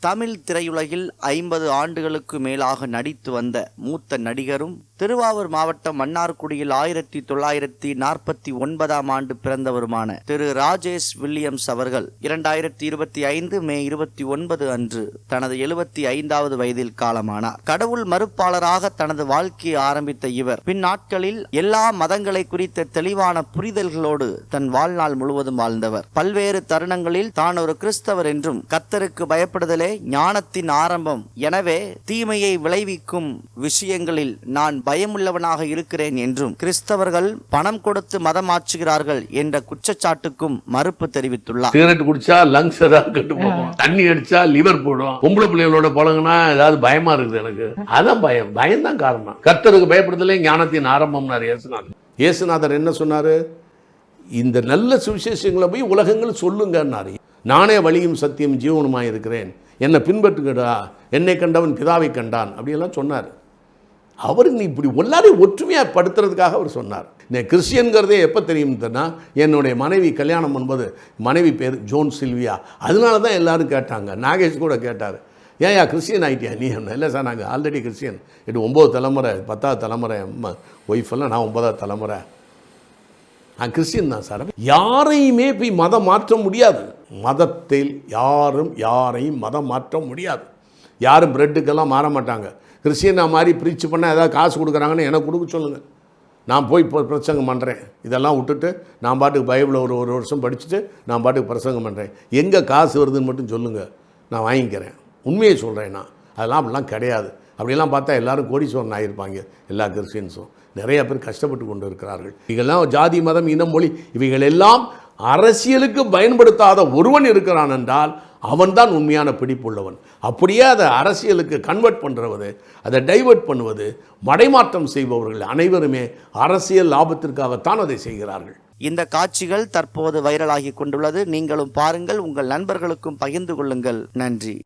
தமிழ் திரையுலகில் 50 ஆண்டுகளுக்கு மேலாக நடித்து வந்த மூத்த நடிகரும் திருவாரூர் மாவட்டம் மன்னார்குடியில் 1949ஆம் ஆண்டு பிறந்தவருமான திரு ராஜேஷ் வில்லியம்ஸ் அவர்கள் 2025 மே 29 அன்று தனது 75வது வயதில் காலமானார். கடவுள் மறுப்பாளராக தனது வாழ்க்கையை ஆரம்பித்த இவர் பின்னாட்களில் எல்லா மதங்களை குறித்த தெளிவான புரிதல்களோடு தன் வாழ்நாள் முழுவதும் வாழ்ந்தவர். பல்வேறு தருணங்களில் தான் ஒரு கிறிஸ்தவர் என்றும் கர்த்தருக்கு பயப்படுதலே ஞானத்தின் ஆரம்பம், எனவே தீமையை விளைவிக்கும் விஷயங்களில் நான் பயமுள்ளவனாக இருக்கிறேன் என்றும், கிறிஸ்தவர்கள் பணம் கொடுத்து மதம் மாற்றுகிறார்கள் என்ற குற்றச்சாட்டுக்கும் மறுப்பு தெரிவித்துள்ளார். சிகரெட் குடிச்சா லங்ஸ் ஏதாவது கெட்டு போகும், தண்ணி அடிச்சா லிவர் போடும், பொம்பளை பிள்ளைகளோட பழகுனா ஏதாவது பயமா இருக்குது எனக்கு. அதான் பயம்தான் காரணம். கர்த்தருக்கு பயப்படுதலே ஞானத்தின் ஆரம்பம்னாரு இயேசுநாதர். இயேசுநாதர் என்ன சொன்னாரு? இந்த நல்ல சுவிசேஷங்களை போய் உலகங்கள் சொல்லுங்கன்னாரு. நானே வழியும் சத்தியம் ஜீவனுமாய் இருக்கிறேன், என்னை பின்பற்றுங்கடா, என்னை கண்டவன் பிதாவை கண்டான் அப்படியெல்லாம் சொன்னார். அவர் இப்படி எல்லாரையும் ஒற்றுமையாக படுத்துறதுக்காக அவர் சொன்னார். கிறிஸ்டியன்கிறதே எப்போ தெரியும்னா, என்னுடைய மனைவி கல்யாணம் பண்ணும்போது மனைவி பேர் ஜோன் சில்வியா, அதனால தான் எல்லாரும் கேட்டாங்க. நாகேஷ் கூட கேட்டார், ஏன்யா கிறிஸ்டியன் ஆகிட்டியா நீ? இல்லை சார், நாங்கள் ஆல்ரெடி கிறிஸ்டியன், இது 9 தலைமுறை 10வது தலைமுறை ஒய்ஃபெல்லாம், நான் 9வது தலைமுறை, நான் கிறிஸ்டியன் தான் சார். யாரையுமே போய் மதம் மாற்ற முடியாது. மதத்தில் யாரையும் மதம் மாற்ற முடியாது. யாரும் பிரெட்டுக்கெல்லாம் மாற மாட்டாங்க. கிறிஸ்டியனாக மாதிரி ப்ரீச் பண்ணால் ஏதாவது காசு கொடுக்குறாங்கன்னு எனக்கு கொடுக்க சொல்லுங்கள், நான் போய் பிரசங்கம் பண்ணுறேன். இதெல்லாம் விட்டுட்டு நான் பாட்டுக்கு பைபிளை ஒரு வருஷம் படிச்சுட்டு நான் பாட்டுக்கு பிரசங்கம் பண்ணுறேன். எங்கே காசு வருதுன்னு மட்டும் சொல்லுங்கள், நான் வாங்கிக்கிறேன். உண்மையை சொல்கிறேன் நான். அதெல்லாம் அப்படிலாம் கிடையாது. அப்படிலாம் பார்த்தா எல்லோரும் கோடீஸ்வரன் ஆகியிருப்பாங்க. எல்லா கிறிஸ்டியன்ஸும் நிறைய பேர் கஷ்டப்பட்டு கொண்டு இருக்கிறார்கள். இவைகள்லாம் ஜாதி மதம் இனம் மொழி இவைகள் எல்லாம் அரசியலுக்கு பயன்படுத்தாத ஒருவன் இருக்கிறான் என்றால் அவன்தான் உண்மையான பிடிப்புள்ளவன். அப்படியே அதை அரசியலுக்கு கன்வெர்ட் பண்ணுறது, அதை டைவெர்ட் பண்ணுவது, மடைமாற்றம் செய்பவர்கள் அனைவருமே அரசியல் லாபத்திற்காகத்தான் அதை செய்கிறார்கள். இந்த காட்சிகள் தற்போது வைரலாகி கொண்டுள்ளது. நீங்களும் பாருங்கள், உங்கள் நண்பர்களுக்கும் பகிர்ந்து கொள்ளுங்கள். நன்றி.